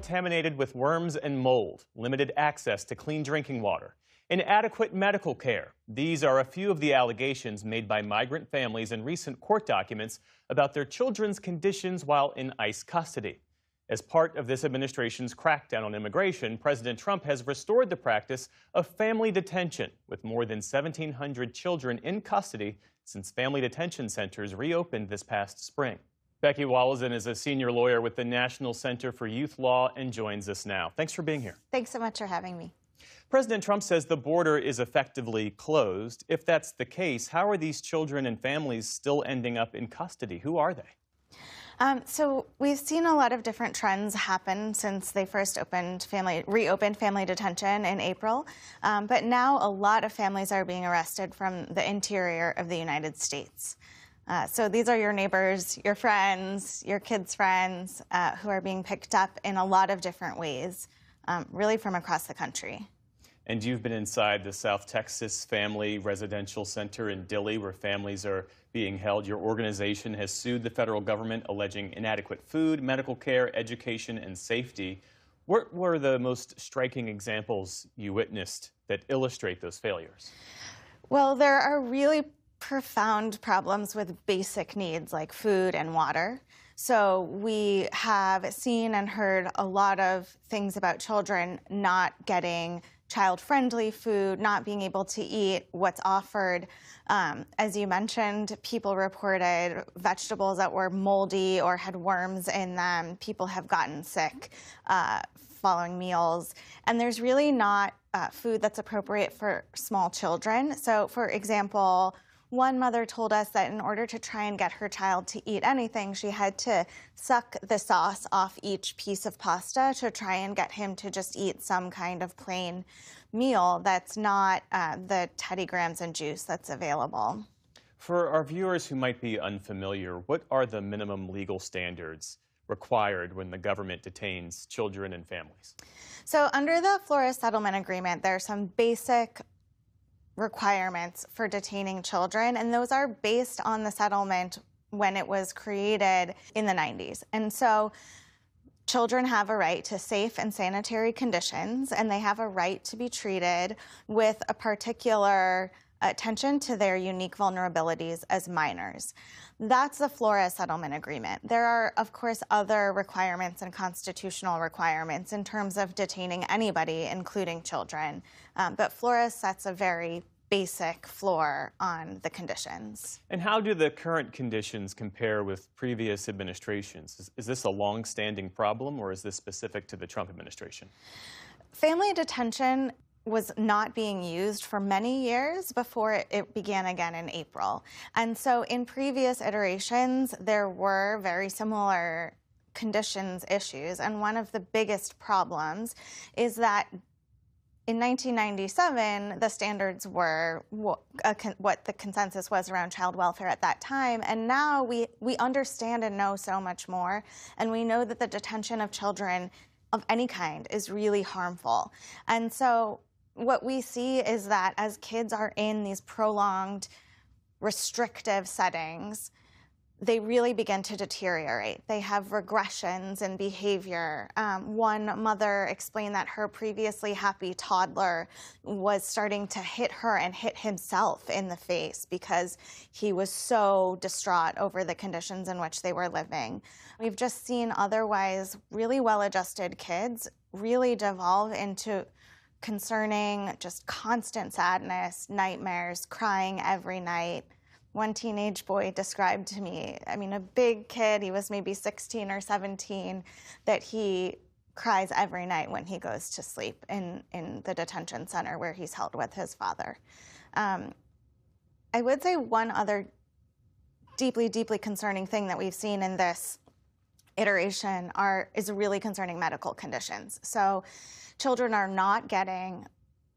contaminated with worms and mold, limited access to clean drinking water, inadequate medical care. These are a few of the allegations made by migrant families in recent court documents about their children's conditions while in ICE custody. As part of this administration's crackdown on immigration, President Trump has restored the practice of family detention, with more than 1,700 children in custody since family detention centers reopened this past spring. Becky Wallesen is a senior lawyer with the National Center for Youth Law and joins us now. Thanks for being here. Thanks so much for having me. President Trump says the border is effectively closed. If that's the case, how are these children and families still ending up in custody? Who are they? So we've seen a lot of different trends happen since they first reopened family detention in April. But now a lot of families are being arrested from the interior of the United States. So these are your neighbors, your friends, your kids' friends who are being picked up in a lot of different ways, really from across the country. And you've been inside the South Texas Family Residential Center in Dilley, where families are being held. Your organization has sued the federal government, alleging inadequate food, medical care, education, and safety. What were the most striking examples you witnessed that illustrate those failures? Well, there are really profound problems with basic needs like food and water. So we have seen and heard a lot of things about children not getting child-friendly food, not being able to eat what's offered. As you mentioned, people reported vegetables that were moldy or had worms in them. People have gotten sick following meals. And there's really not food that's appropriate for small children. So, for example, one mother told us that in order to try and get her child to eat anything, she had to suck the sauce off each piece of pasta to try and get him to just eat some kind of plain meal that's not the Teddy Grahams and juice that's available. For our viewers who might be unfamiliar, what are the minimum legal standards required when the government detains children and families? So under the Flores Settlement Agreement, there are some basic requirements for detaining children, and those are based on the settlement when it was created in the 90s. And so children have a right to safe and sanitary conditions, and they have a right to be treated with a particular attention to their unique vulnerabilities as minors. That's the Flores Settlement Agreement. There are, of course, other requirements and constitutional requirements in terms of detaining anybody, including children. But Flores sets a very basic floor on the conditions. And how do the current conditions compare with previous administrations? Is this a long-standing problem, or is this specific to the Trump administration? Family detention was not being used for many years before it began again in April. And so in previous iterations, there were very similar conditions issues. And one of the biggest problems is that in 1997, the standards were what the consensus was around child welfare at that time. And now we understand and know so much more. And we know that the detention of children of any kind is really harmful. And so what we see is that as kids are in these prolonged restrictive settings, they really begin to deteriorate. They have regressions in behavior. One mother explained that her previously happy toddler was starting to hit her and hit himself in the face because he was so distraught over the conditions in which they were living. We've just seen otherwise really well-adjusted kids really devolve into concerning just constant sadness, nightmares, crying every night. One teenage boy described to me, a big kid, he was maybe 16 or 17, that he cries every night when he goes to sleep in the detention center where he's held with his father. I would say one other deeply, deeply concerning thing that we've seen in this iteration is really concerning medical conditions. So children are not getting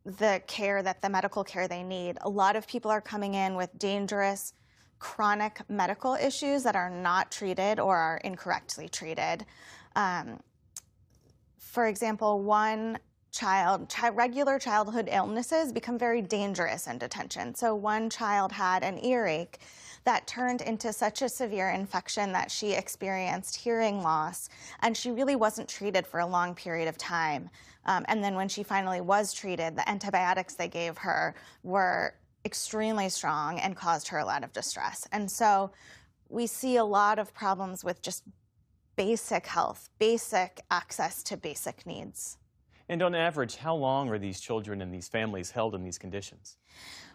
the care the medical care they need. A lot of people are coming in with dangerous chronic medical issues that are not treated or are incorrectly treated. For example, regular childhood illnesses become very dangerous in detention. So one child had an earache that turned into such a severe infection that she experienced hearing loss, and she really wasn't treated for a long period of time. And then when she finally was treated, the antibiotics they gave her were extremely strong and caused her a lot of distress. And so we see a lot of problems with just basic health, basic access to basic needs. And on average, how long are these children and these families held in these conditions?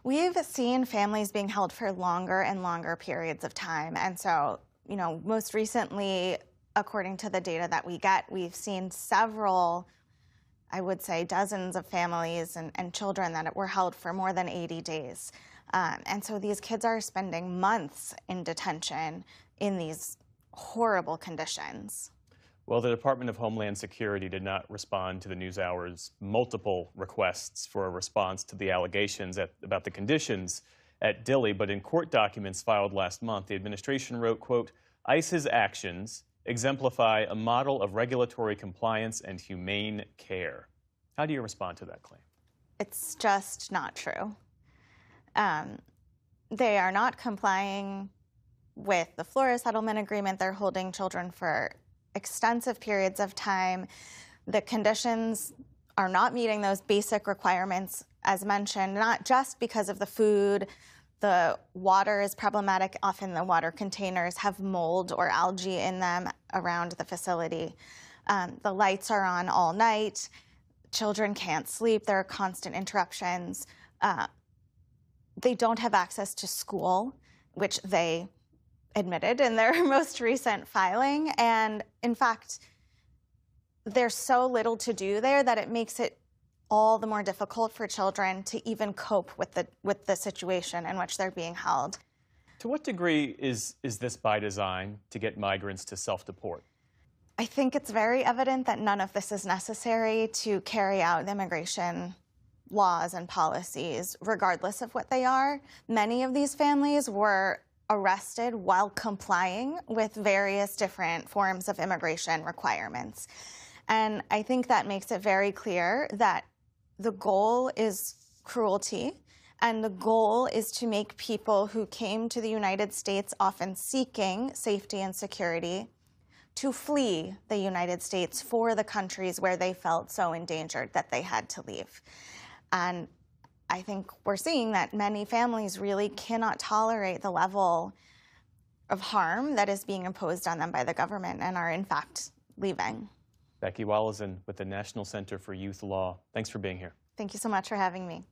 We've seen families being held for longer and longer periods of time. And so, most recently, according to the data that we get, we've seen several, I would say dozens of families and children that were held for more than 80 days. And so these kids are spending months in detention in these horrible conditions. Well, the Department of Homeland Security did not respond to the NewsHour's multiple requests for a response to the allegations about the conditions at Dilley, but in court documents filed last month, the administration wrote, quote, "ICE's actions exemplify a model of regulatory compliance and humane care." How do you respond to that claim? It's just not true. They are not complying with the Flores Settlement Agreement. They're holding children for extensive periods of time. The conditions are not meeting those basic requirements, as mentioned, not just because of the food. The water is problematic. Often the water containers have mold or algae in them around the facility. The lights are on all night. Children can't sleep. There are constant interruptions. They don't have access to school, which they admitted in their most recent filing. And in fact, there's so little to do there that it makes it all the more difficult for children to even cope with the situation in which they're being held. To what degree is this by design to get migrants to self-deport? I think it's very evident that none of this is necessary to carry out immigration laws and policies, regardless of what they are. Many of these families were arrested while complying with various different forms of immigration requirements. And I think that makes it very clear that the goal is cruelty, and the goal is to make people who came to the United States often seeking safety and security to flee the United States for the countries where they felt so endangered that they had to leave. And I think we're seeing that many families really cannot tolerate the level of harm that is being imposed on them by the government and are, in fact, leaving. Becky Wallison with the National Center for Youth Law. Thanks for being here. Thank you so much for having me.